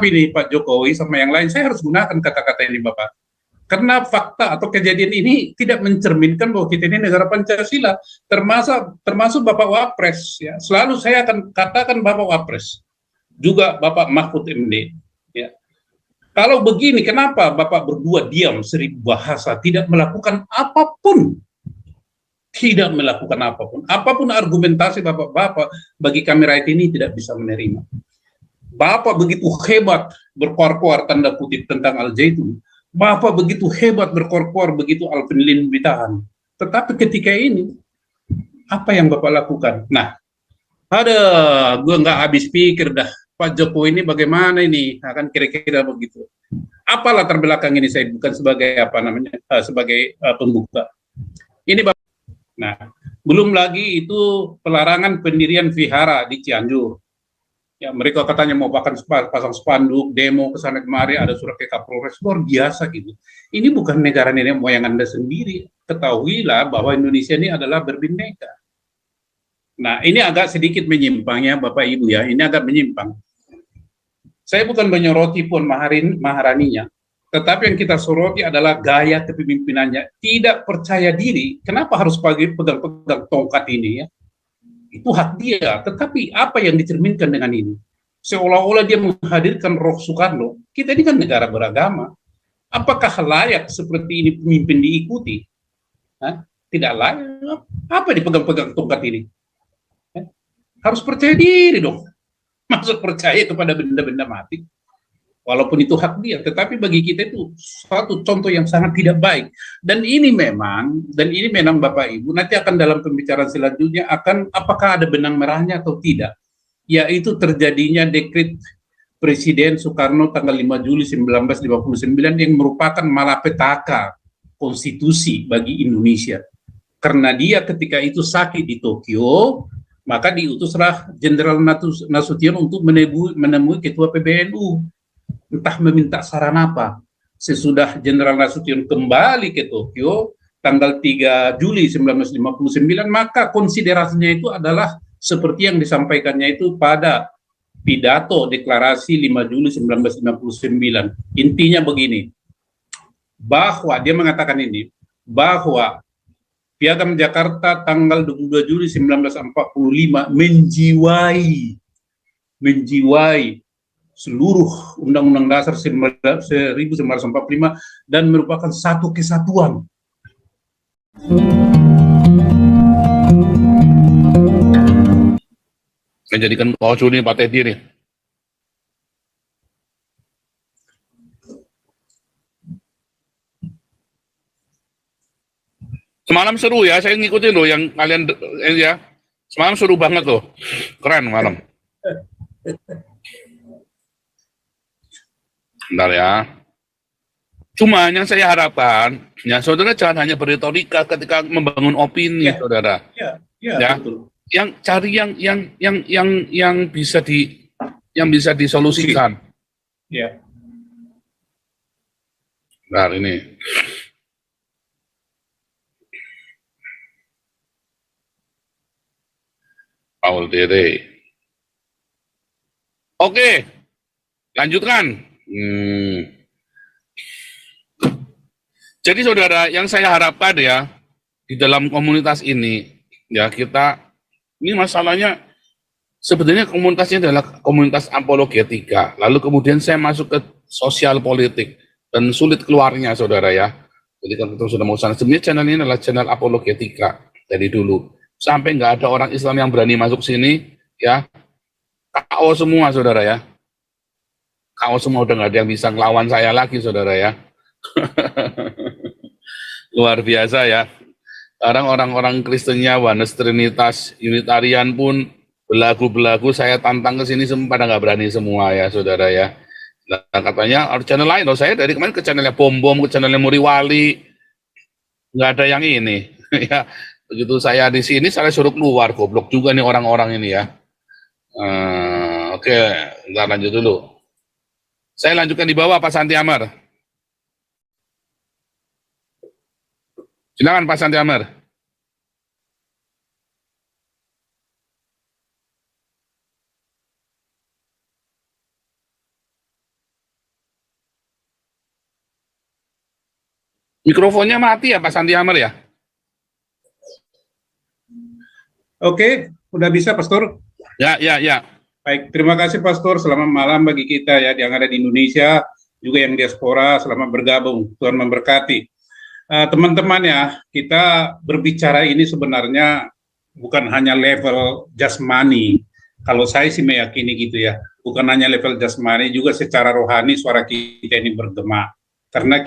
ini Pak Jokowi sama yang lain, saya harus gunakan kata-kata ini Bapak. Karena fakta atau kejadian ini tidak mencerminkan bahwa kita ini negara Pancasila, termasuk Bapak Wapres. Ya. Selalu saya akan katakan Bapak Wapres, juga Bapak Mahfud MD. Ya. Kalau begini, kenapa Bapak berdua diam seribu bahasa, tidak melakukan apapun? Tidak melakukan apapun. Apapun argumentasi Bapak-Bapak, bagi kami rakyat ini tidak bisa menerima. Bapak begitu hebat berkuar-kuar tanda kutip tentang Al-Zaitun. Bapak begitu hebat berkor-kor begitu Alvin Lim ditahan. Tetapi ketika ini, apa yang Bapak lakukan? Nah, ada gue nggak habis pikir dah. Pak Jokowi ini bagaimana ini? Akan kira-kira begitu. Apa latar belakang ini saya bukan sebagai apa namanya sebagai pembuka. Ini Bapak. Nah, belum lagi itu pelarangan pendirian vihara di Cianjur. Ya, mereka katanya mau pasang spanduk, demo ke sana kemari, ada surat ke Kapolres, luar biasa gitu. Ini bukan negara nenek moyang Anda sendiri. Ketahuilah bahwa Indonesia ini adalah berbineka. Nah, ini agak sedikit menyimpangnya Bapak Ibu ya, ini agak menyimpang. Saya bukan menyoroti Puan Maharaninya, tetapi yang kita soroti adalah gaya kepemimpinannya. Tidak percaya diri, kenapa harus pegang-pegang tongkat ini ya? Itu hak dia, tetapi apa yang dicerminkan dengan ini? Seolah-olah dia menghadirkan Roh Soekarno. Kita ini kan negara beragama. Apakah layak seperti ini pemimpin diikuti? Hah? Tidak layak. Apa dipegang-pegang tongkat ini? Harus percaya diri dong. Maksud percaya kepada benda-benda mati. Walaupun itu hak dia, tetapi bagi kita itu suatu contoh yang sangat tidak baik. Dan ini memang Bapak Ibu, nanti akan dalam pembicaraan selanjutnya akan apakah ada benang merahnya atau tidak. Yaitu terjadinya dekret Presiden Soekarno tanggal 5 Juli 1959 yang merupakan malapetaka konstitusi bagi Indonesia. Karena dia ketika itu sakit di Tokyo, maka diutuslah Jenderal Nasution untuk menemui Ketua PBNU. Entah meminta saran apa. Sesudah Jenderal Nasution kembali ke Tokyo tanggal 3 Juli 1959, maka konsiderasinya itu adalah seperti yang disampaikannya itu pada pidato deklarasi 5 Juli 1959. Intinya begini, bahwa dia mengatakan ini, bahwa Piagam Jakarta tanggal 22 Juli 1945 menjiwai seluruh Undang-Undang Dasar 1945 dan merupakan satu kesatuan. Menjadikan kausu ini Pak Teddy nih. Semalam seru ya, saya ngikutin loh yang kalian ya. Semalam seru banget loh. Keren malam. Bentar ya. Cuma yang saya harapkan, ya saudara jangan hanya berretorika ketika membangun opini, ya, saudara. Ya, betul. Yang cari yang bisa disolusikan. Ya. Nah ini. Paul Dere. Oke, lanjutkan. Jadi saudara, yang saya harapkan ya di dalam komunitas ini, ya kita ini masalahnya sebetulnya komunitasnya adalah komunitas apologetika. Lalu kemudian saya masuk ke sosial politik dan sulit keluarnya, saudara ya. Jadi kalau kita sudah mau sana, sebenarnya channel ini adalah channel apologetika dari dulu. Sampai nggak ada orang Islam yang berani masuk sini, ya. KO semua, saudara ya. KO semua, udah nggak ada yang bisa ngelawan saya lagi, saudara ya. Luar biasa ya. Sekarang orang-orang Kristennya, Oneness, Trinitas, Unitarian pun belagu-belagu saya tantang ke sini semua pada nggak berani semua ya, saudara ya. Nah, katanya harus channel lain. Loh, saya dari kemarin ke channelnya Bom-Bom, ke channelnya Muriwali, nggak ada yang ini. Ya, begitu saya di sini saya suruh keluar, goblok juga nih orang-orang ini ya. Oke, ntar lanjut dulu. Saya lanjutkan di bawah Pak Santi Amar. Silakan Pak Santi Amar. Mikrofonnya mati ya Pak Santi Amar ya? Oke, udah bisa Pastor? Ya, ya, ya. Baik, terima kasih Pastor. Selamat malam bagi kita ya yang ada di Indonesia, juga yang diaspora. Selamat bergabung. Tuhan memberkati. Teman-teman ya, kita berbicara ini sebenarnya bukan hanya level jasmani. Kalau saya sih meyakini gitu ya, bukan hanya level jasmani, juga secara rohani suara kita ini bergema. Karena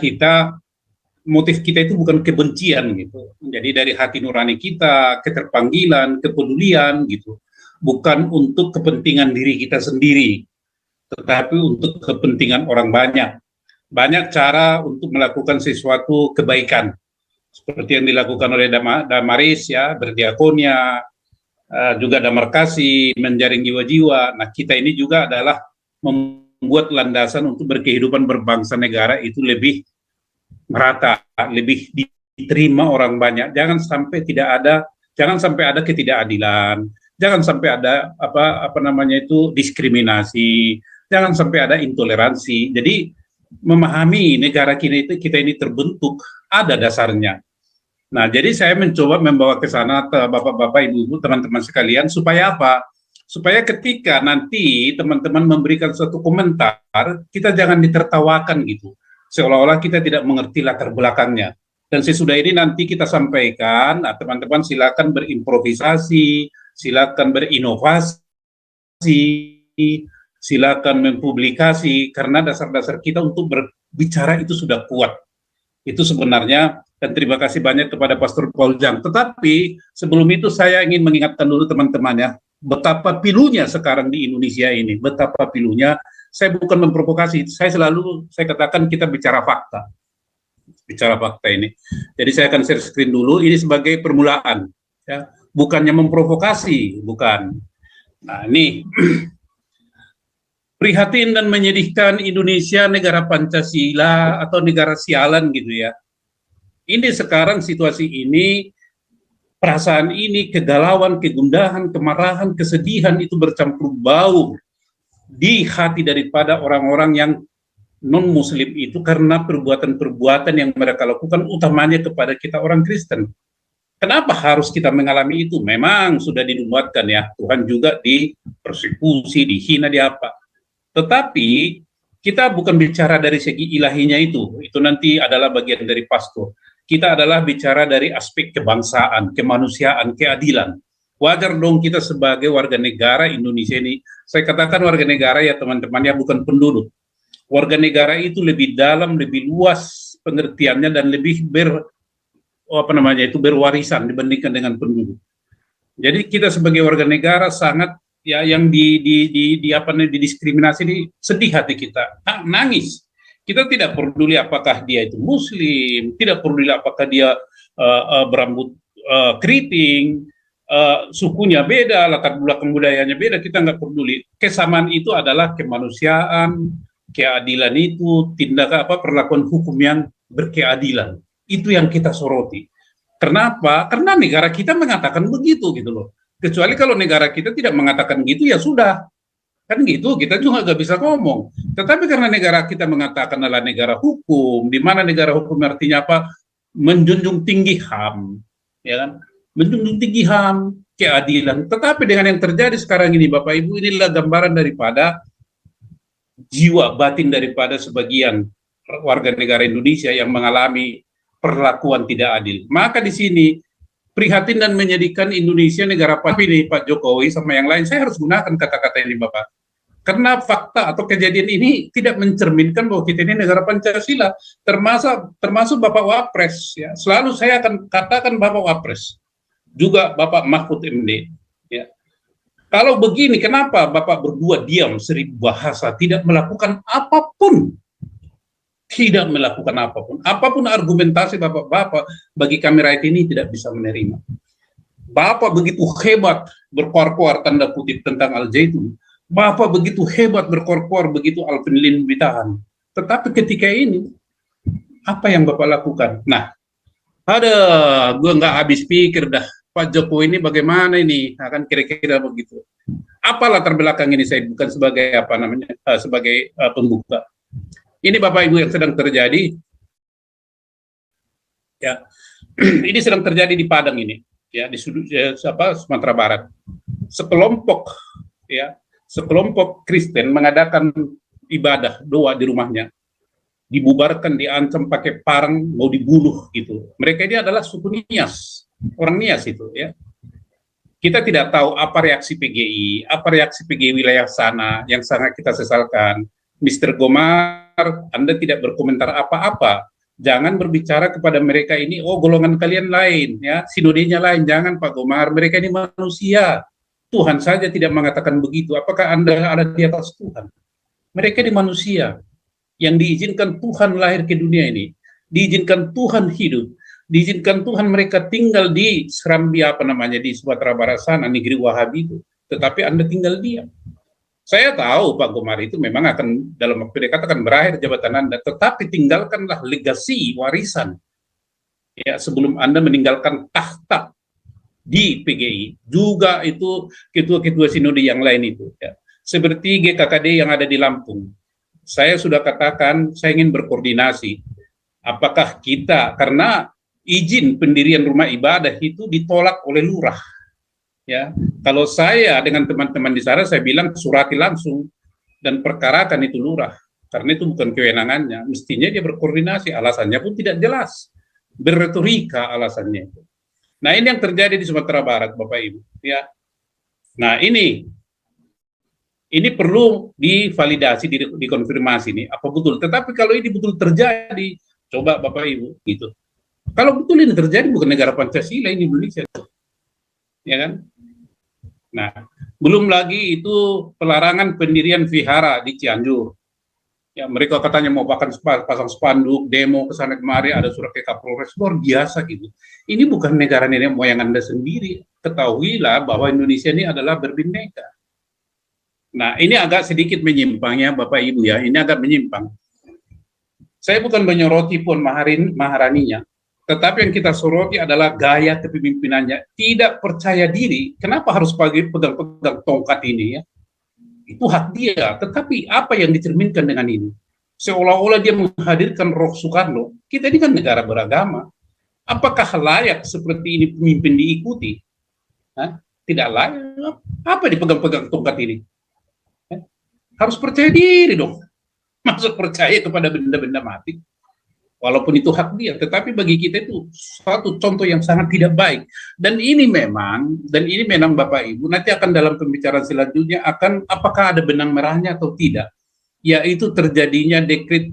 motif kita itu bukan kebencian gitu. Jadi dari hati nurani kita, keterpanggilan, kepedulian gitu. Bukan untuk kepentingan diri kita sendiri, tetapi untuk kepentingan orang banyak. Banyak cara untuk melakukan sesuatu kebaikan. Seperti yang dilakukan oleh Damaris ya, berdiakonia, juga damar kasih, menjaring jiwa-jiwa. Nah, kita ini juga adalah membuat landasan untuk berkehidupan berbangsa negara itu lebih merata, lebih diterima orang banyak. Jangan sampai ada ketidakadilan, jangan sampai ada diskriminasi, jangan sampai ada intoleransi. Jadi memahami negara kita ini terbentuk ada dasarnya. Nah, jadi saya mencoba membawa ke sana Bapak-bapak, Ibu-ibu, teman-teman sekalian supaya apa? Supaya ketika nanti teman-teman memberikan suatu komentar, kita jangan ditertawakan gitu, seolah-olah kita tidak mengerti latar belakangnya. Dan sesudah ini nanti kita sampaikan, nah, teman-teman silakan berimprovisasi, silakan berinovasi, silakan mempublikasi, karena dasar-dasar kita untuk berbicara itu sudah kuat. Itu sebenarnya, dan terima kasih banyak kepada Pastor Paul Jang. Tetapi sebelum itu saya ingin mengingatkan dulu teman-teman ya, betapa pilunya sekarang di Indonesia ini, betapa pilunya. Saya bukan memprovokasi, saya katakan kita bicara fakta ini. Jadi saya akan share screen dulu, ini sebagai permulaan, ya, bukannya memprovokasi, bukan. Nah ini, prihatin dan menyedihkan Indonesia negara Pancasila atau negara sialan gitu ya. Ini sekarang situasi ini, perasaan ini, kegalauan, kegundahan, kemarahan, kesedihan itu bercampur baur di hati daripada orang-orang yang non-muslim itu karena perbuatan-perbuatan yang mereka lakukan utamanya kepada kita orang Kristen. Kenapa harus kita mengalami itu? Memang sudah dinubuatkan ya, Tuhan juga dipersekusi, dihina, di apa. Tetapi kita bukan bicara dari segi ilahinya itu nanti adalah bagian dari pastor. Kita adalah bicara dari aspek kebangsaan, kemanusiaan, keadilan. Wajar dong kita sebagai warga negara Indonesia ini, saya katakan warga negara ya teman-teman ya, bukan penduduk. Warga negara itu lebih dalam, lebih luas pengertiannya dan lebih berwarisan dibandingkan dengan penduduk. Jadi kita sebagai warga negara sangat ya yang didiskriminasi ini, sedih hati kita, nangis. Kita tidak peduli apakah dia itu Muslim, tidak peduli apakah dia berambut keriting, sukunya beda, latar belakang budayanya beda, kita nggak peduli. Kesamaan itu adalah kemanusiaan, keadilan itu, perlakuan hukum yang berkeadilan. Itu yang kita soroti. Kenapa? Karena negara kita mengatakan begitu gitu loh. Kecuali kalau negara kita tidak mengatakan gitu, ya sudah. Kan gitu, kita juga nggak bisa ngomong. Tetapi karena negara kita mengatakan adalah negara hukum, di mana negara hukum artinya apa? Menjunjung tinggi HAM, ya kan? Menjunjung tinggi HAM, keadilan. Tetapi dengan yang terjadi sekarang ini, Bapak Ibu, inilah gambaran daripada jiwa batin daripada sebagian warga negara Indonesia yang mengalami perlakuan tidak adil. Maka di sini prihatin dan menyedihkan Indonesia negara ini Pak Jokowi sama yang lain. Saya harus gunakan kata-kata ini Bapak. Karena fakta atau kejadian ini tidak mencerminkan bahwa kita ini negara Pancasila, termasuk Bapak Wapres ya. Selalu saya akan katakan Bapak Wapres, juga Bapak Mahfud MD ya. Kalau begini, kenapa Bapak berdua diam 1000 bahasa, tidak melakukan apapun? Tidak melakukan apapun. Apapun argumentasi Bapak-bapak, bagi kami rakyat ini tidak bisa menerima. Bapak begitu hebat berkuar-kuar tanda kutip tentang Al-Zaitun. Bapak begitu hebat berkuar-kuar begitu Alvin Lim ditahan. Tetapi ketika ini, apa yang Bapak lakukan? Nah, gue nggak habis pikir dah. Pak Jokowi ini bagaimana ini? Akan kira-kira begitu. Apa latar belakang ini? Saya bukan sebagai sebagai pembuka. Ini Bapak Ibu yang sedang terjadi. Ya, ini sedang terjadi di Padang ini, ya di sudut Sumatera Barat. Sekelompok ya, sekelompok Kristen mengadakan ibadah doa di rumahnya, dibubarkan, diancam pakai parang, mau dibunuh gitu. Mereka ini adalah suku Nias, orang Nias itu ya. Kita tidak tahu apa reaksi PGI, apa reaksi PGI wilayah sana yang sangat kita sesalkan. Mr. Gomar, Anda tidak berkomentar apa-apa. Jangan berbicara kepada mereka ini, oh golongan kalian lain, ya sinodenya lain. Jangan Pak Gomar, mereka ini manusia. Tuhan saja tidak mengatakan begitu. Apakah Anda ada di atas Tuhan? Mereka ini manusia yang diizinkan Tuhan lahir ke dunia ini, diizinkan Tuhan hidup, diizinkan Tuhan mereka tinggal di Serambi di Sumatera Barat sana, negeri Wahabi itu. Tetapi Anda tinggal diam. Saya tahu Pak Gomar itu memang akan dalam waktu dekat akan berakhir jabatan Anda, tetapi tinggalkanlah legasi warisan. Ya, sebelum Anda meninggalkan tahta di PGI, juga itu ketua-ketua sinode yang lain itu. Ya. Seperti GKKD yang ada di Lampung. Saya sudah katakan, saya ingin berkoordinasi. Apakah kita, karena izin pendirian rumah ibadah itu ditolak oleh lurah. Ya, kalau saya dengan teman-teman di sana, saya bilang surati langsung dan perkarakan itu lurah, karena itu bukan kewenangannya. Mestinya dia berkoordinasi, alasannya pun tidak jelas, berretorika alasannya itu. Nah ini yang terjadi di Sumatera Barat, Bapak Ibu. Ya, nah ini perlu divalidasi, dikonfirmasi nih apa betul. Tetapi kalau ini betul terjadi, coba Bapak Ibu gitu. Kalau betul ini terjadi, bukan negara Pancasila ini Indonesia, ya kan? Nah, belum lagi itu pelarangan pendirian vihara di Cianjur. Ya, mereka katanya mau pasang spanduk, demo ke sana kemari, ada surat ke Kapolres, luar biasa gitu. Ini bukan negara nenek moyang Anda sendiri. Ketahuilah bahwa Indonesia ini adalah berbineka. Nah, ini agak sedikit menyimpang ya Bapak Ibu ya, ini agak menyimpang. Saya bukan menyoroti Puan Maharaninya, tetapi yang kita soroti adalah gaya kepemimpinannya. Tidak percaya diri, kenapa harus pegang-pegang tongkat ini ya? Itu hak dia, tetapi apa yang dicerminkan dengan ini? Seolah-olah dia menghadirkan roh Soekarno. Kita ini kan negara beragama. Apakah layak seperti ini pemimpin diikuti? Hah? Tidak layak. Apa dipegang-pegang tongkat ini? Harus percaya diri dong. Maksud percaya kepada benda-benda mati. Walaupun itu hak dia, tetapi bagi kita itu suatu contoh yang sangat tidak baik. Dan ini memang Bapak Ibu, nanti akan dalam pembicaraan selanjutnya akan apakah ada benang merahnya atau tidak. Yaitu terjadinya dekret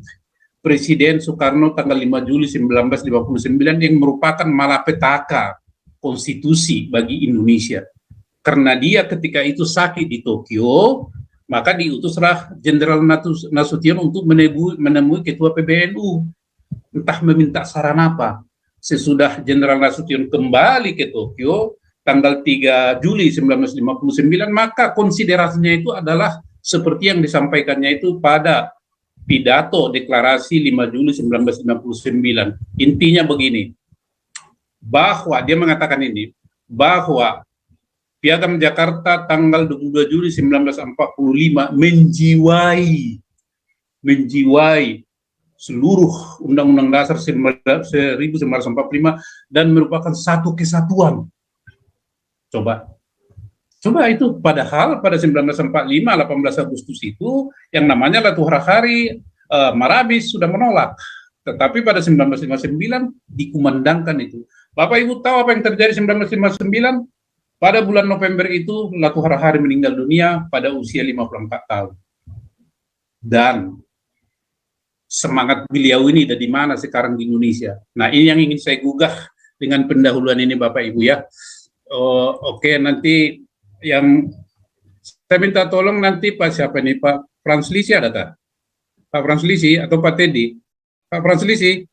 Presiden Soekarno tanggal 5 Juli 1959 yang merupakan malapetaka konstitusi bagi Indonesia. Karena dia ketika itu sakit di Tokyo, maka diutuslah Jenderal Nasution untuk menemui Ketua PBNU. Entah meminta saran apa. Sesudah Jenderal Nasution kembali ke Tokyo tanggal 3 Juli 1959, maka konsiderasinya itu adalah seperti yang disampaikannya itu pada pidato deklarasi 5 Juli 1959. Intinya begini, bahwa dia mengatakan ini, bahwa Piagam Jakarta tanggal 22 Juli 1945 menjiwai seluruh Undang-Undang Dasar 1945 dan merupakan satu kesatuan. Coba itu, padahal pada 1945 18 Agustus itu yang namanya Latuhara Hari Marabis sudah menolak. Tetapi pada 1959 dikumandangkan itu. Bapak Ibu tahu apa yang terjadi 1959? Pada bulan November itu Latuhara Hari meninggal dunia pada usia 54 tahun. Dan semangat beliau ini ada di mana sekarang di Indonesia. Nah, ini yang ingin saya gugah dengan pendahuluan ini Bapak Ibu ya. Oke, nanti yang saya minta tolong nanti Pak siapa nih, Pak Frans Lisi ada tak? Pak Frans Lisi atau Pak Teddy? Pak Frans Lisi?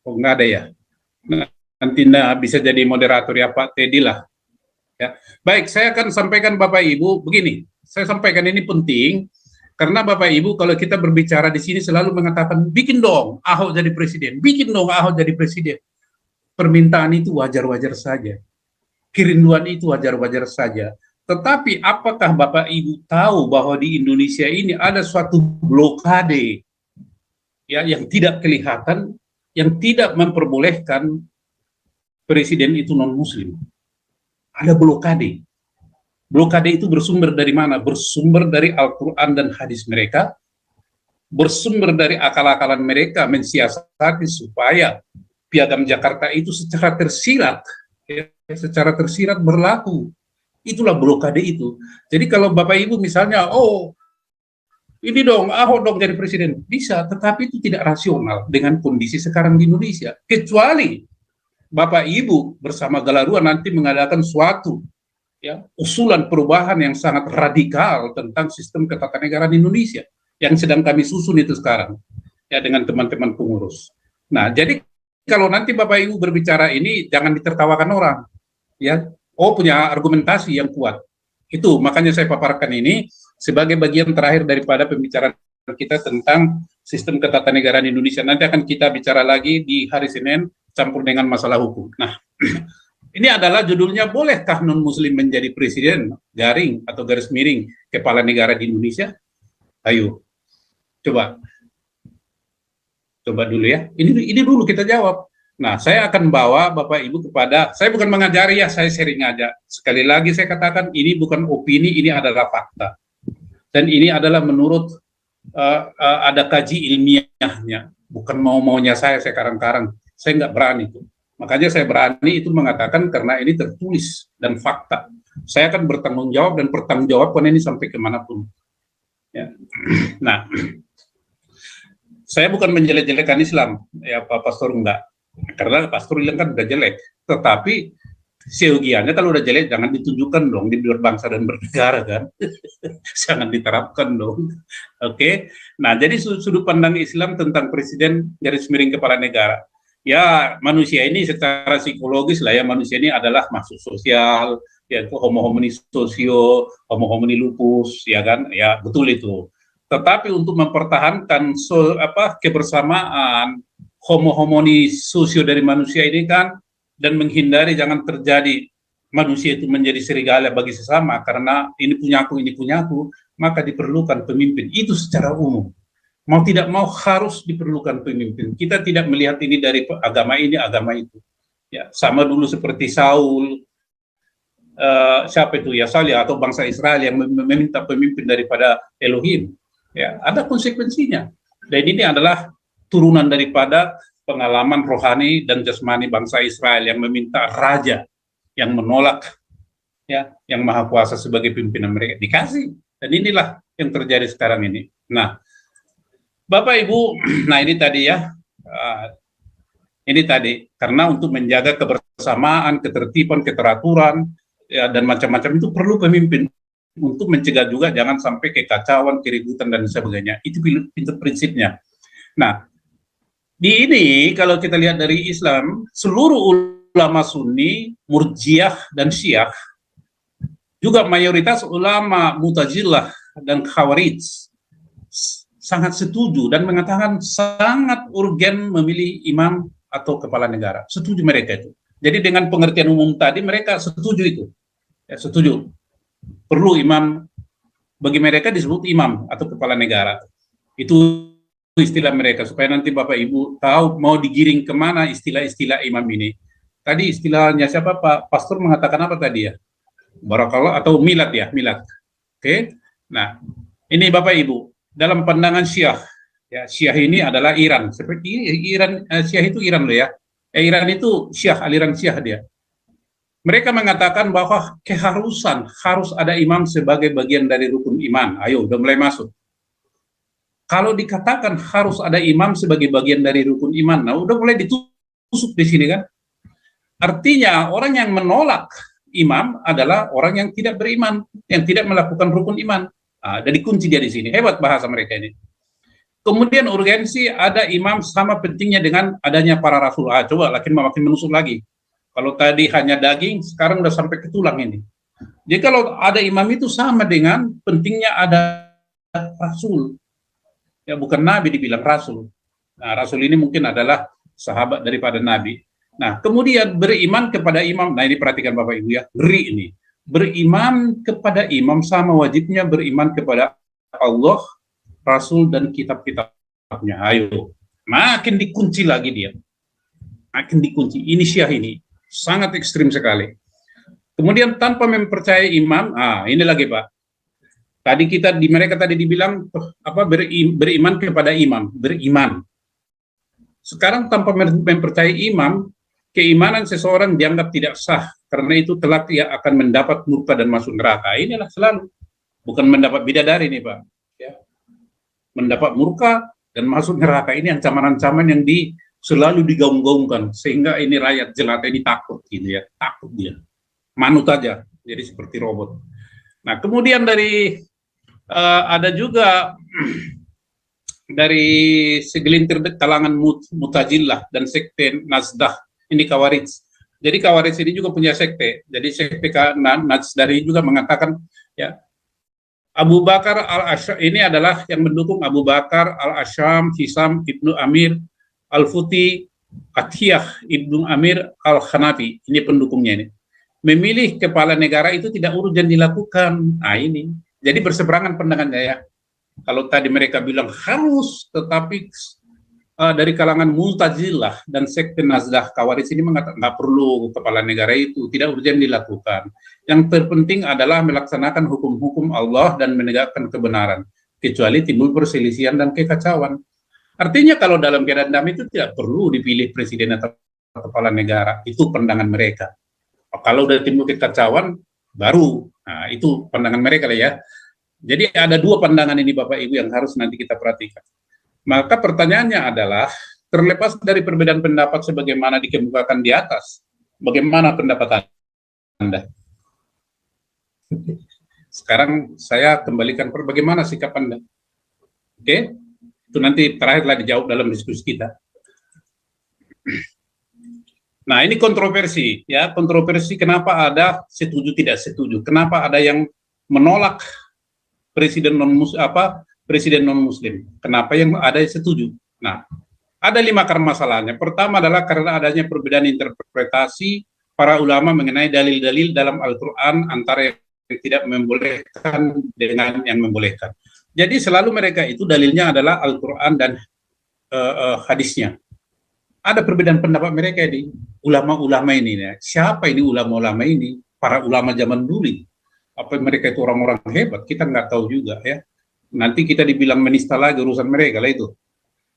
Oh, enggak ada ya. Nah, nanti bisa jadi moderator ya Pak Teddy lah. Ya. Baik, saya akan sampaikan Bapak Ibu begini. Saya sampaikan ini penting. Karena Bapak Ibu kalau kita berbicara di sini selalu mengatakan bikin dong Ahok jadi presiden, bikin dong Ahok jadi presiden. Permintaan itu wajar-wajar saja. Kerinduan itu wajar-wajar saja. Tetapi apakah Bapak Ibu tahu bahwa di Indonesia ini ada suatu blokade ya yang tidak kelihatan yang tidak memperbolehkan presiden itu non-muslim. Ada blokade. Blokade itu bersumber dari mana? Bersumber dari Al-Quran dan hadis mereka, bersumber dari akal-akalan mereka mensiasati supaya Piagam Jakarta itu secara tersirat berlaku. Itulah blokade itu. Jadi kalau Bapak Ibu misalnya, ini dong, Ahok dong jadi presiden, bisa, tetapi itu tidak rasional dengan kondisi sekarang di Indonesia. Kecuali Bapak Ibu bersama Galarua nanti mengadakan suatu usulan perubahan yang sangat radikal tentang sistem ketatanegaraan Indonesia yang sedang kami susun itu sekarang dengan teman-teman pengurus. Nah, jadi kalau nanti Bapak Ibu berbicara ini jangan ditertawakan orang, punya argumentasi yang kuat. Itu makanya saya paparkan ini sebagai bagian terakhir daripada pembicaraan kita tentang sistem ketatanegaraan Indonesia. Nanti akan kita bicara lagi di hari Senin campur dengan masalah hukum. Nah, ini adalah judulnya, bolehkah non-muslim menjadi presiden? Garing atau garis miring kepala negara di Indonesia? Ayo, coba dulu ya. Ini dulu kita jawab. Nah, saya akan bawa Bapak Ibu kepada, saya bukan mengajari ya, saya sharing aja. Sekali lagi saya katakan, ini bukan opini, ini adalah fakta. Dan ini adalah menurut ada kaji ilmiahnya. Bukan mau-maunya saya karang-karang. Saya nggak berani itu. Makanya saya berani itu mengatakan karena ini tertulis dan fakta. Saya akan bertanggung jawab dan bertanggung jawabkan ini sampai kemanapun. Ya. Nah, saya bukan menjelek-jelekan Islam, ya Pak Pastor, enggak. Karena Pastor bilang kan udah jelek. Tetapi seyogianya kalau udah jelek jangan ditunjukkan dong di berbangsa dan bernegara kan. Jangan diterapkan dong. Oke. Nah, jadi sudut pandang Islam tentang presiden garis miring kepala negara. Ya, manusia ini secara psikologis lah ya, manusia ini adalah makhluk sosial, yaitu homo homini sosio, homo homini lupus, ya kan? Ya, betul itu. Tetapi untuk mempertahankan kebersamaan homo homini sosio dari manusia ini kan, dan menghindari jangan terjadi manusia itu menjadi serigala bagi sesama karena ini punya aku, maka diperlukan pemimpin. Itu secara umum. Mau tidak mau harus diperlukan pemimpin. Kita tidak melihat ini dari agama ini, agama itu. Ya, sama dulu seperti Saul, siapa itu ya, Salih atau bangsa Israel yang meminta pemimpin daripada Elohim. Ya, ada konsekuensinya. Dan ini adalah turunan daripada pengalaman rohani dan jasmani bangsa Israel yang meminta raja yang menolak yang maha kuasa sebagai pimpinan mereka. Dikasih. Dan inilah yang terjadi sekarang ini. Nah, Bapak Ibu, nah ini tadi ini tadi karena untuk menjaga kebersamaan, ketertiban, keteraturan dan macam-macam itu perlu pemimpin untuk mencegah juga jangan sampai kekacauan, keributan dan sebagainya. Itu prinsipnya. Nah, di ini kalau kita lihat dari Islam, seluruh ulama Sunni, Murjiah dan Syiah, juga mayoritas ulama Mu'tazilah dan Khawarij sangat setuju dan mengatakan sangat urgen memilih imam atau kepala negara. Setuju mereka itu. Jadi dengan pengertian umum tadi mereka setuju itu. Ya, setuju. Perlu imam, bagi mereka disebut imam atau kepala negara. Itu istilah mereka supaya nanti Bapak Ibu tahu mau digiring kemana istilah-istilah imam ini. Tadi istilahnya siapa Pak Pastor mengatakan apa tadi ya? Barakallah atau milad ya, milad. Oke. Nah, ini Bapak Ibu dalam pandangan Syiah, ya Syiah ini adalah Iran. Seperti Iran, Syiah itu Iran loh ya. Iran itu Syiah, aliran Syiah dia. Mereka mengatakan bahwa harus ada imam sebagai bagian dari rukun iman. Ayo, udah mulai masuk. Kalau dikatakan harus ada imam sebagai bagian dari rukun iman, nah udah mulai ditusuk di sini kan. Artinya orang yang menolak imam adalah orang yang tidak beriman, yang tidak melakukan rukun iman. Jadi kunci dia di sini. Hebat bahasa mereka ini. Kemudian urgensi ada imam sama pentingnya dengan adanya para rasul. Coba makin menusuk lagi. Kalau tadi hanya daging, sekarang udah sampai ke tulang ini. Jadi kalau ada imam itu sama dengan pentingnya ada rasul. Ya bukan nabi dibilang rasul. Nah, rasul ini mungkin adalah sahabat daripada nabi. Nah, kemudian beriman kepada imam. Nah, ini perhatikan Bapak Ibu ya. Ngeri ini. Beriman kepada imam sama wajibnya beriman kepada Allah, Rasul dan kitab-kitabnya. Ayo, makin dikunci lagi dia. akan dikunci. Ini Syiah ini sangat ekstrim sekali. Kemudian tanpa mempercayai imam, ini lagi Pak. Tadi mereka tadi dibilang beriman kepada imam, beriman. Sekarang tanpa mempercayai imam, keimanan seseorang dianggap tidak sah karena itu kelak ia akan mendapat murka dan masuk neraka. Inilah selalu, bukan mendapat bidadari nih Pak. Ya. Mendapat murka dan masuk neraka, ini ancaman-ancaman yang selalu digaung-gaungkan sehingga ini rakyat jelata ini takut gitu ya, takut dia. Manut aja, jadi seperti robot. Nah, kemudian ada juga dari segelintir kalangan Mutazilah dan sekte Nazdah, ini Khawarij. Jadi Khawarij ini juga punya sekte. Jadi sekte Nazdari juga mengatakan ya Abu Bakar al-Asyam ini adalah yang mendukung Abu Bakar al-Asyam, Hisam ibnu Amir al-Futi, Atiyah ibnu Amir al-Khanafi. Ini pendukungnya ini. Memilih kepala negara itu tidak urgen dilakukan. Nah ini. Jadi berseberangan pandangannya ya. Kalau tadi mereka bilang harus, tetapi dari kalangan Mu'tazilah dan sekte Nazdah Khawarij ini mengatakan nggak perlu kepala negara itu, tidak urgen dilakukan. Yang terpenting adalah melaksanakan hukum-hukum Allah dan menegakkan kebenaran, kecuali timbul perselisihan dan kekacauan. Artinya kalau dalam keadaan damai itu tidak perlu dipilih presiden atau kepala negara, itu pandangan mereka. Kalau udah timbul kekacauan, baru. Nah, itu pandangan mereka lah ya. Jadi ada dua pandangan ini Bapak Ibu yang harus nanti kita perhatikan. Maka pertanyaannya adalah, terlepas dari perbedaan pendapat sebagaimana dikemukakan di atas, bagaimana pendapat Anda? Sekarang saya kembalikan bagaimana sikap Anda. Oke? Itu nanti terakhirlah dijawab dalam diskusi kita. Nah, ini kontroversi ya, kontroversi kenapa ada setuju tidak setuju, kenapa ada yang menolak presiden non muslim, kenapa yang ada yang setuju. Nah, ada 5 akar masalahnya. Pertama adalah karena adanya perbedaan interpretasi para ulama mengenai dalil-dalil dalam Al-Quran antara yang tidak membolehkan dengan yang membolehkan. Jadi selalu mereka itu dalilnya adalah Al-Quran dan hadisnya. Ada perbedaan pendapat mereka di ulama-ulama ini ya. Siapa ini ulama-ulama ini? Para ulama zaman dulu. Apa mereka itu orang-orang hebat? Kita nggak tahu juga ya. Nanti kita dibilang menista lagi urusan mereka lah itu.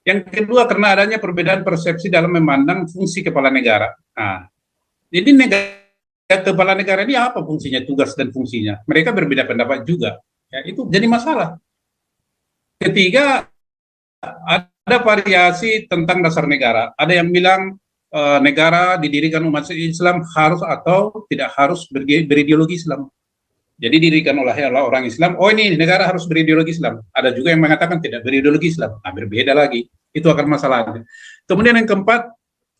Yang kedua karena adanya perbedaan persepsi dalam memandang fungsi kepala negara. Nah, jadi kepala negara ini apa fungsinya, tugas dan fungsinya? Mereka berbeda pendapat juga. Ya, itu jadi masalah. Ketiga, ada variasi tentang dasar negara. Ada yang bilang negara didirikan umat Islam harus atau tidak harus berideologi Islam. Jadi didirikan oleh orang Islam, oh ini negara harus berideologi Islam. Ada juga yang mengatakan tidak berideologi Islam. Nah, berbeda lagi. Itu akan masalahnya. Kemudian yang keempat,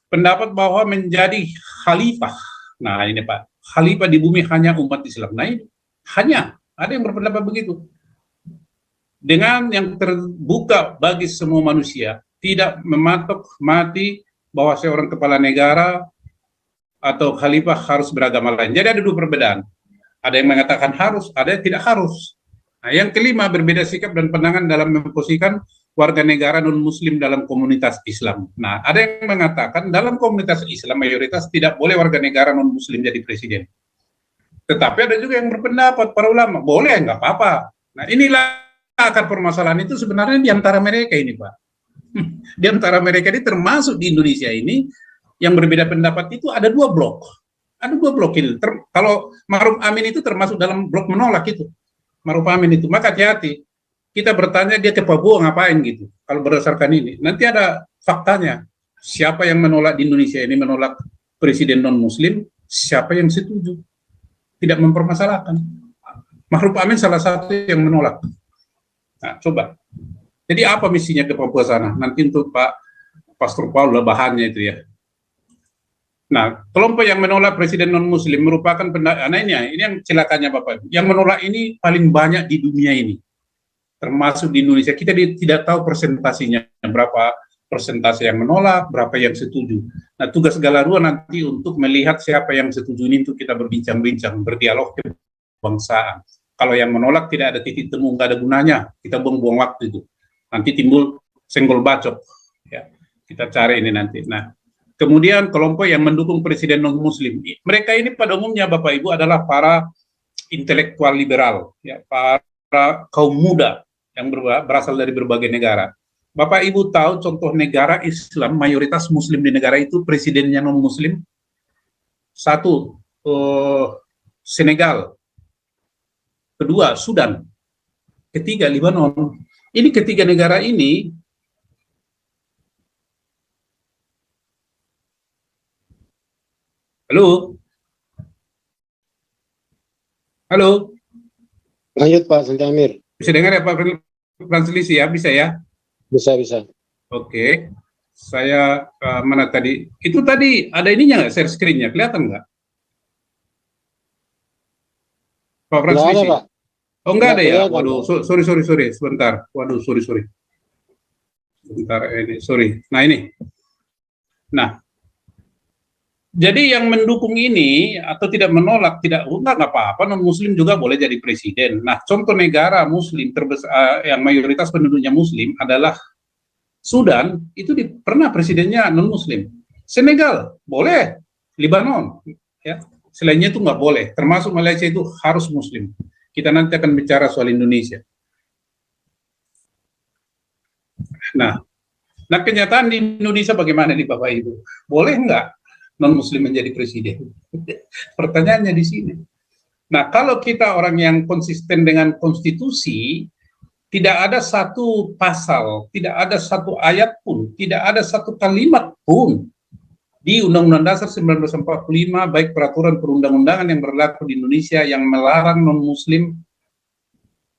pendapat bahwa menjadi khalifah. Nah ini Pak, khalifah di bumi hanya umat Islam. Nah ini, hanya. Ada yang berpendapat begitu. Dengan yang terbuka bagi semua manusia, tidak mematok mati bahwa seorang kepala negara atau khalifah harus beragama lain. Jadi ada 2 perbedaan. Ada yang mengatakan harus, ada yang tidak harus. Nah, yang kelima, berbeda sikap dan pandangan dalam memposisikan warga negara non-muslim dalam komunitas Islam. Nah, ada yang mengatakan dalam komunitas Islam mayoritas tidak boleh warga negara non-muslim jadi presiden. Tetapi ada juga yang berpendapat, para ulama, boleh, nggak apa-apa. Nah, inilah akar permasalahan itu sebenarnya di antara mereka ini, Pak. Di antara mereka ini termasuk di Indonesia ini, yang berbeda pendapat itu ada 2 blok. Ada 2 blok ini. Kalau Ma'ruf Amin itu termasuk dalam blok menolak itu. Ma'ruf Amin itu. Maka hati-hati. Kita bertanya dia ke Papua ngapain gitu. Kalau berdasarkan ini. Nanti ada faktanya. Siapa yang menolak di Indonesia ini menolak presiden non-muslim, siapa yang setuju. Tidak mempermasalahkan. Ma'ruf Amin salah satu yang menolak. Nah, coba. Jadi apa misinya ke Papua sana? Nanti untuk Pak Pastor Paul lah bahannya itu ya. Nah, kelompok yang menolak presiden non-muslim merupakan ini yang celakanya Bapak. Yang menolak ini paling banyak di dunia ini. Termasuk di Indonesia. Kita tidak tahu persentasinya. Berapa persentase yang menolak, berapa yang setuju. Nah, tugas Galarua nanti untuk melihat siapa yang setuju ini untuk kita berbincang-bincang, berdialog kebangsaan. Kalau yang menolak tidak ada titik temu, nggak ada gunanya. Kita buang-buang waktu itu. Nanti timbul senggol bacok. Ya, kita cari ini nanti. Nah, Kemudian kelompok yang mendukung presiden non-muslim. Mereka ini pada umumnya Bapak Ibu adalah para intelektual liberal, ya, para kaum muda yang berasal dari berbagai negara. Bapak Ibu tahu contoh negara Islam mayoritas muslim di negara itu presidennya non-muslim? Satu, Senegal. Kedua, Sudan. Ketiga, Lebanon. Ini ketiga negara ini halo? Halo? Lanjut Pak Santi Amir. Bisa dengar ya Pak Translisi ya? Bisa ya? Bisa. Oke. Saya mana tadi? Itu tadi ada ininya nggak? Share screen-nya kelihatan nggak? Pak Nggak ada Translisi? Pak. Oh enggak ada ya? Kelihatan, Waduh, sorry. Sebentar. Waduh, sorry. Sebentar, ini, sorry. Nah ini. Nah, jadi yang mendukung ini atau tidak menolak, enggak apa-apa, non-muslim juga boleh jadi presiden. Nah, contoh negara muslim terbesar yang mayoritas penduduknya muslim adalah Sudan, itu pernah presidennya non-muslim. Senegal, boleh. Lebanon, ya. Selainnya itu nggak boleh. Termasuk Malaysia itu harus muslim. Kita nanti akan bicara soal Indonesia. Nah kenyataan di Indonesia bagaimana nih Bapak Ibu? Boleh nggak non-muslim menjadi presiden? Pertanyaannya di sini. Nah, kalau kita orang yang konsisten dengan konstitusi, tidak ada satu pasal, tidak ada satu ayat pun, tidak ada satu kalimat pun di Undang-Undang Dasar 1945, baik peraturan perundang-undangan yang berlaku di Indonesia yang melarang non-muslim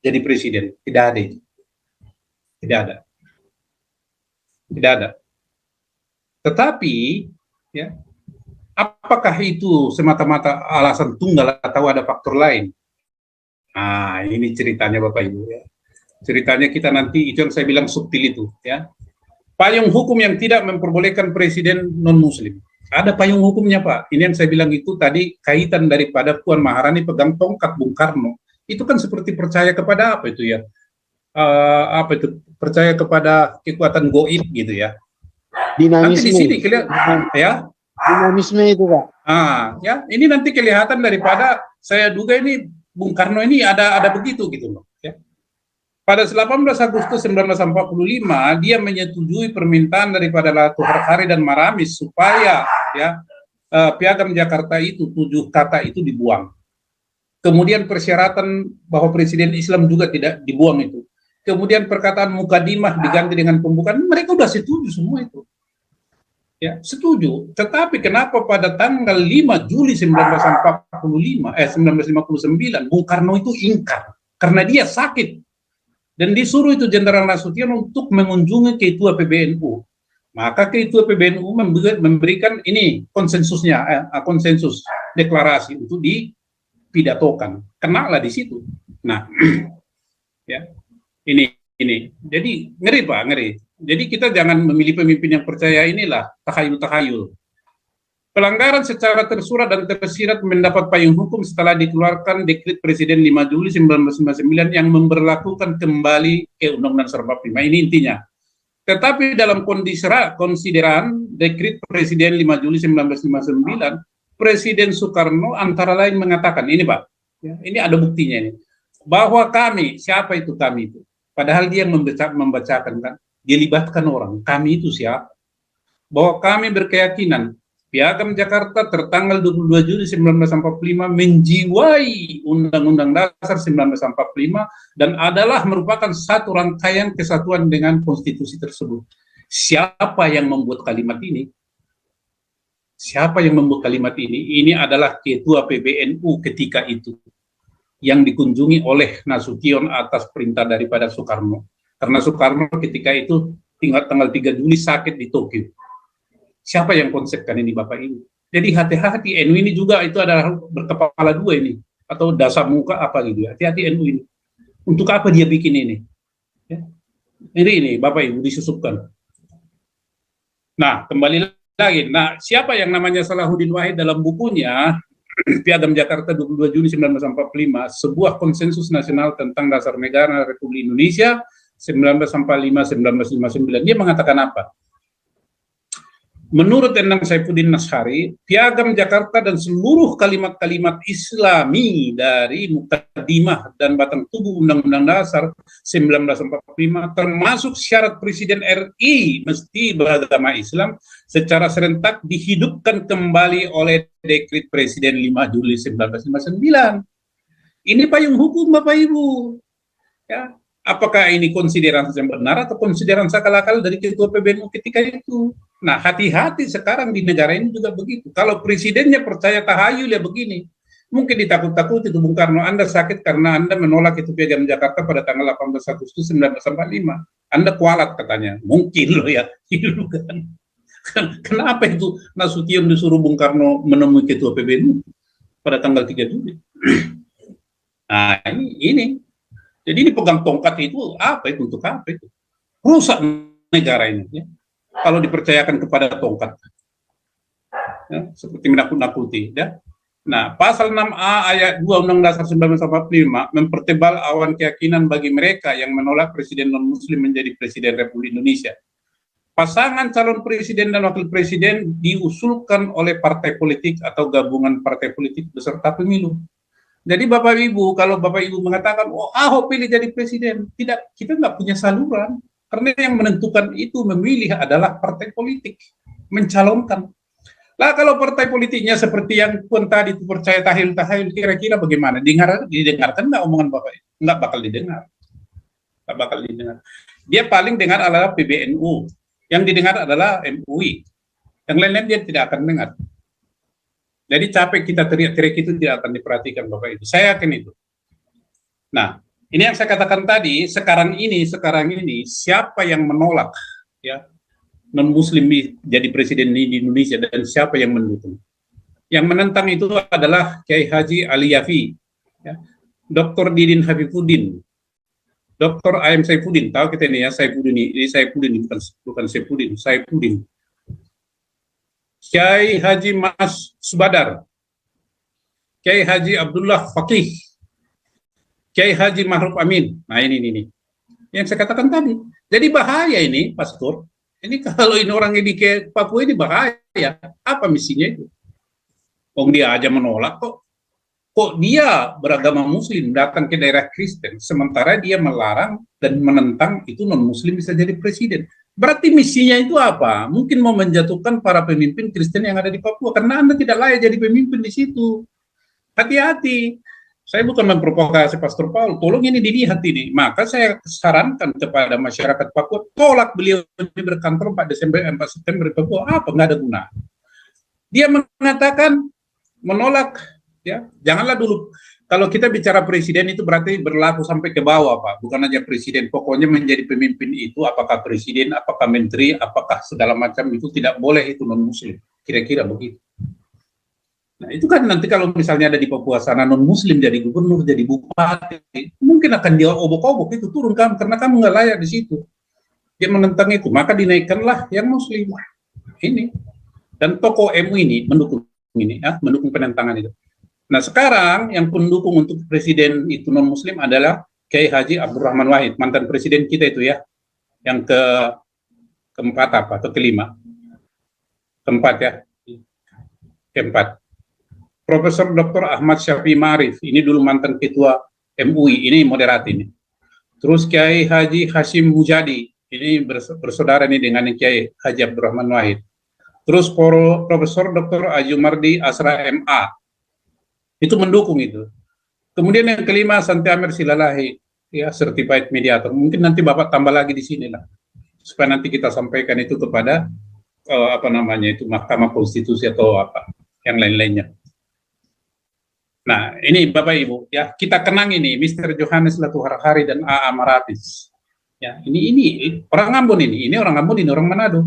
jadi presiden. Tidak ada itu. Tidak ada. Tetapi, ya, apakah itu semata-mata alasan tunggal atau ada faktor lain? Nah, ini ceritanya Bapak Ibu ya. Ceritanya kita nanti, itu yang saya bilang subtil itu ya. Payung hukum yang tidak memperbolehkan presiden non-muslim. Ada payung hukumnya Pak. Ini yang saya bilang itu tadi kaitan daripada Puan Maharani pegang tongkat Bung Karno. Itu kan seperti percaya kepada apa itu ya? Percaya kepada kekuatan goib gitu ya. Dinamisme. Nanti di sini kelihatan ya. Dinamisme itu Pak. Ya, ini nanti kelihatan daripada saya duga ini Bung Karno ini ada begitu gitu loh. Ya. Pada 18 Agustus 1945 dia menyetujui permintaan daripada Latuh Harhari dan Maramis supaya ya Piagam Jakarta itu 7 kata itu dibuang. Kemudian persyaratan bahwa presiden Islam juga tidak dibuang itu. Kemudian perkataan mukadimah diganti dengan pembukaan. Mereka sudah setuju semua itu. Ya, setuju. Tetapi kenapa pada tanggal 5 Juli 1959 Bung Karno itu ingkar karena dia sakit. Dan disuruh itu Jenderal Nasution untuk mengunjungi ketua PBNU. Maka ketua PBNU memberikan ini konsensus deklarasi untuk dipidatokan. Kenalah di situ. Nah, ya ini. Jadi ngeri Pak, ngeri. Jadi kita jangan memilih pemimpin yang percaya inilah tahayul-tahayul. Pelanggaran secara tersurat dan tersirat mendapat payung hukum setelah dikeluarkan Dekret Presiden 5 Juli 1999 yang memberlakukan kembali ke Undang-Undang 45. Ini intinya. Tetapi dalam konsideran Dekret Presiden 5 Juli 1959, Presiden Soekarno antara lain mengatakan, ini Pak, ya, ini ada buktinya ini, bahwa kami, siapa itu kami itu? Padahal dia yang membacakan kan, dia libatkan orang, kami itu siapa? Bahwa kami berkeyakinan Piagam Jakarta tertanggal 22 Juli 1945 menjiwai Undang-Undang Dasar 1945 dan adalah merupakan satu rangkaian kesatuan dengan konstitusi tersebut. Siapa yang membuat kalimat ini? Siapa yang membuat kalimat ini? Ini adalah Ketua PBNU ketika itu yang dikunjungi oleh Nasution atas perintah daripada Soekarno. Karena Soekarno ketika itu tanggal 3 Juli sakit di Tokyo. Siapa yang konsepkan ini Bapak Ibu? Jadi hati-hati, NU ini juga itu adalah berkepala dua ini, atau dasar muka apa gitu. Hati-hati NU ini. Untuk apa dia bikin ini? Ya. Jadi ini Bapak Ibu disusupkan. Nah, kembali lagi. Nah, siapa yang namanya Salahuddin Wahid dalam bukunya Piagam Jakarta 22 Juni 1945, sebuah konsensus nasional tentang dasar negara Republik Indonesia 1945-1959. Dia mengatakan apa? Menurut Endang Saifuddin Nashari, Piagam Jakarta dan seluruh kalimat-kalimat Islami dari Mukaddimah dan batang tubuh Undang-Undang Dasar 1945 termasuk syarat Presiden RI mesti beragama Islam secara serentak dihidupkan kembali oleh Dekret Presiden 5 Juli 1959. Ini payung hukum Bapak Ibu. Ya, apakah ini konsideran yang benar atau konsideran sakal-akal dari Ketua PBNU ketika itu? Nah, hati-hati sekarang di negara ini juga begitu. Kalau presidennya percaya tahayul ya begini. Mungkin ditakut-takuti itu Bung Karno, Anda sakit karena Anda menolak itu Piagam Jakarta pada tanggal 18 Agustus 1945. Anda kualat katanya. Mungkin loh ya. Gitu kan. Kenapa itu Nasution disuruh Bung Karno menemui Ketua PBNU pada tanggal 3 Juli? Nah, ini. Jadi dipegang tongkat itu apa itu, untuk apa itu? Rusak negara ini ya. Kalau dipercayakan kepada tongkat. Ya, seperti menakut-nakuti ya. Nah, pasal 6A ayat 2 Undang-Undang Dasar 1945 mempertebal awan keyakinan bagi mereka yang menolak presiden non-muslim menjadi presiden Republik Indonesia. Pasangan calon presiden dan wakil presiden diusulkan oleh partai politik atau gabungan partai politik beserta pemilu. Jadi Bapak Ibu, kalau Bapak Ibu mengatakan, oh Ahok pilih jadi presiden, tidak, kita nggak punya saluran. Karena yang menentukan itu memilih adalah partai politik, mencalonkan. Lah kalau partai politiknya seperti yang pun tadi itu percaya tahayul-tahayul, kira-kira bagaimana? Didengarkan nggak omongan Bapak? Nggak bakal didengar. Nggak bakal didengar. Dia paling dengar adalah PBNU. Yang didengar adalah MUI. Yang lain-lain dia tidak akan dengar. Jadi capek kita teriak-teriak itu tidak akan diperhatikan Bapak Ibu. Saya yakin itu. Nah, ini yang saya katakan tadi, sekarang ini siapa yang menolak ya non-muslim jadi presiden di Indonesia dan siapa yang mendukung? Yang menentang itu adalah Kiai Haji Ali Yafi, ya, Dr. Didin Hafifuddin, Dr. A.M. Saifuddin, tahu kita ini ya, Saifuddin bukan Saifuddin. Kiai Haji Mas Subadar, Kiai Haji Abdullah Faqih, Kiai Haji Ma'ruf Amin. Nah ini yang saya katakan tadi. Jadi bahaya ini, Pastor. Ini kalau ini orang ini ke Papua ini bahaya. Apa misinya itu? Oh dia aja menolak kok. Kok dia beragama Muslim datang ke daerah Kristen, sementara dia melarang dan menentang itu non-Muslim bisa jadi presiden. Berarti misinya itu apa? Mungkin mau menjatuhkan para pemimpin Kristen yang ada di Papua, karena Anda tidak layak jadi pemimpin di situ. Hati-hati. Saya bukan memprovokasi Pastor Paul, tolong ini dilihat ini. Maka saya sarankan kepada masyarakat Papua, tolak beliau ini berkantor 4 September di Papua. Apa? Nggak ada guna. Dia mengatakan menolak, ya janganlah dulu. Kalau kita bicara presiden itu berarti berlaku sampai ke bawah, Pak. Bukan aja presiden, pokoknya menjadi pemimpin itu, apakah presiden, apakah menteri, apakah segala macam itu tidak boleh itu non-muslim. Kira-kira begitu. Nah itu kan nanti kalau misalnya ada di Papua sana non-muslim jadi gubernur, jadi bupati, mungkin akan dia obok-obok itu turun kamu, karena kamu nggak layak di situ. Dia menentang itu, maka dinaikkanlah yang muslim. Ini. Dan tokoh MU ini mendukung ini, ya, mendukung penentangan itu. Nah sekarang yang pendukung untuk presiden itu non-muslim adalah Kiai Haji Abdurrahman Wahid, mantan presiden kita itu ya, yang keempat apa, atau kelima? Keempat ya, keempat. Profesor Dr. Ahmad Syafi'i Ma'arif, ini dulu mantan ketua MUI, ini moderat ini. Terus Kiai Haji Hashim Mujadi, ini bersaudara ini dengan Kiai Haji Abdurrahman Wahid. Terus Profesor Dr. Ajumardi Asra MA, itu mendukung itu. Kemudian yang kelima Santi Amir Silalahi, ya certified mediator. Mungkin nanti Bapak tambah lagi di sini lah, supaya nanti kita sampaikan itu kepada Mahkamah Konstitusi atau apa yang lain-lainnya. Nah, ini Bapak Ibu, ya kita kenang ini Mr. Johannes Latuharhari dan A.A. Maratis. Ya, ini orang Ambon ini orang Ambon, ini orang Manado.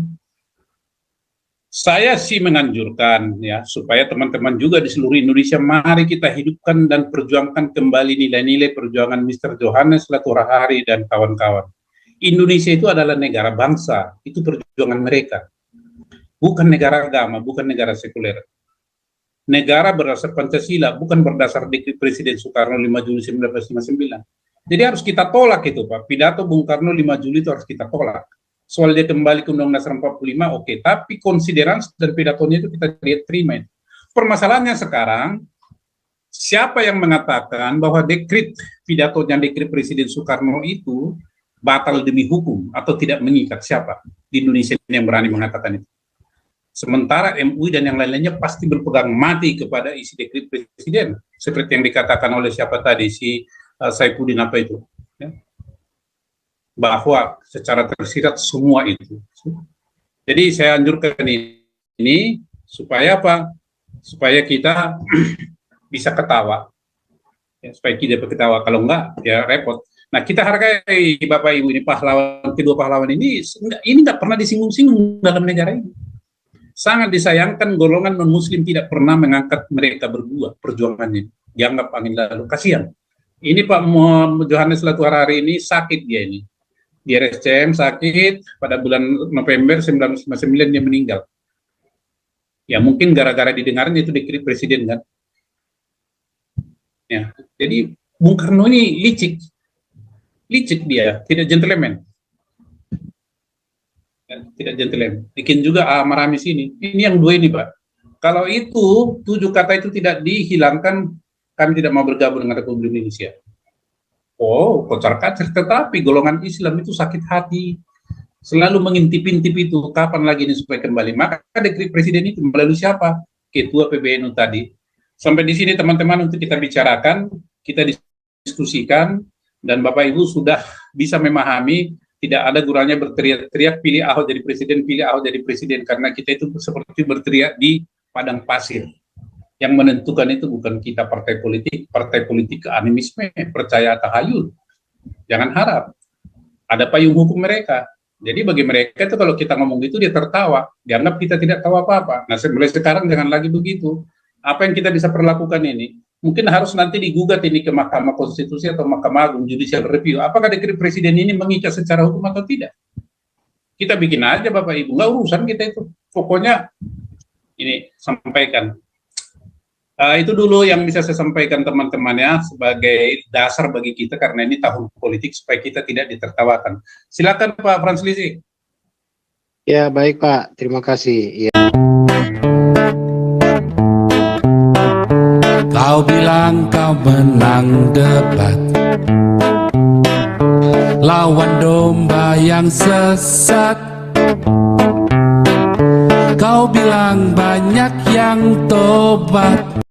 Saya sih menganjurkan ya supaya teman-teman juga di seluruh Indonesia mari kita hidupkan dan perjuangkan kembali nilai-nilai perjuangan Mr. Johannes Latuharhari dan kawan-kawan. Indonesia itu adalah negara bangsa, itu perjuangan mereka. Bukan negara agama, bukan negara sekuler. Negara berdasar Pancasila, bukan berdasar Dekret Presiden Soekarno 5 Juli 1959. Jadi harus kita tolak itu, Pak. Pidato Bung Karno 5 Juli itu harus kita tolak. soal dia kembali ke Undang-Undang Dasar 45, oke. Tapi konsideransi dan pidatonya itu kita lihat terima. Permasalahannya sekarang, siapa yang mengatakan bahwa dekret Presiden Soekarno itu batal demi hukum atau tidak mengikat? Siapa di Indonesia yang berani mengatakan itu? Sementara MUI dan yang lain-lainnya pasti berpegang mati kepada isi dekret presiden, seperti yang dikatakan oleh siapa tadi, si Saifuddin apa itu, ya? Bahwa secara tersirat semua itu. Jadi saya anjurkan ini supaya apa? Supaya kita bisa ketawa, ya, supaya kita ketawa. Kalau enggak, ya repot. Nah, kita hargai Bapak Ibu ini pahlawan, kedua pahlawan ini enggak pernah disinggung-singgung dalam negara ini. Sangat disayangkan golongan non-muslim tidak pernah mengangkat mereka berdua perjuangannya. Dianggap angin lalu. Kasihan. Ini Pak Johannes Latuara hari ini sakit dia ini. Di RSCM sakit, pada bulan November 1999 dia meninggal. Ya mungkin gara-gara didengarnya itu dekret presiden kan. Ya, jadi Bung Karno ini licik dia, tidak gentleman. Tidak gentleman. Bikin juga Maramis ini. Ini yang dua ini, Pak. Kalau itu 7 kata itu tidak dihilangkan, kami tidak mau bergabung dengan Republik Indonesia. Oh, kocar-kacir. Tetapi golongan Islam itu sakit hati, selalu mengintip-intip itu kapan lagi ini supaya kembali. Maka dekret presiden itu melalui siapa? Ketua PBNU tadi. Sampai di sini teman-teman untuk kita bicarakan, kita diskusikan, dan Bapak Ibu sudah bisa memahami. Tidak ada gunanya berteriak-teriak pilih Ahok jadi presiden, pilih Ahok jadi presiden, karena kita itu seperti berteriak di padang pasir. Yang menentukan itu bukan kita partai politik animisme, percaya tahayul. Jangan harap. Ada payung hukum mereka. Jadi bagi mereka itu kalau kita ngomong gitu dia tertawa, dianggap kita tidak tahu apa-apa. Nah mulai sekarang jangan lagi begitu. Apa yang kita bisa perlakukan ini? Mungkin harus nanti digugat ini ke Mahkamah Konstitusi atau Mahkamah Agung Judicial Review. Apakah dekret presiden ini mengikat secara hukum atau tidak? Kita bikin aja Bapak Ibu, nggak urusan kita itu. Pokoknya ini sampaikan. Itu dulu yang bisa saya sampaikan teman-teman ya, sebagai dasar bagi kita karena ini tahun politik supaya kita tidak ditertawakan. Silakan Pak Frans Lisi. Ya baik Pak, terima kasih. Ya. Kau bilang kau menang debat, lawan domba yang sesat. Kau bilang banyak yang tobat.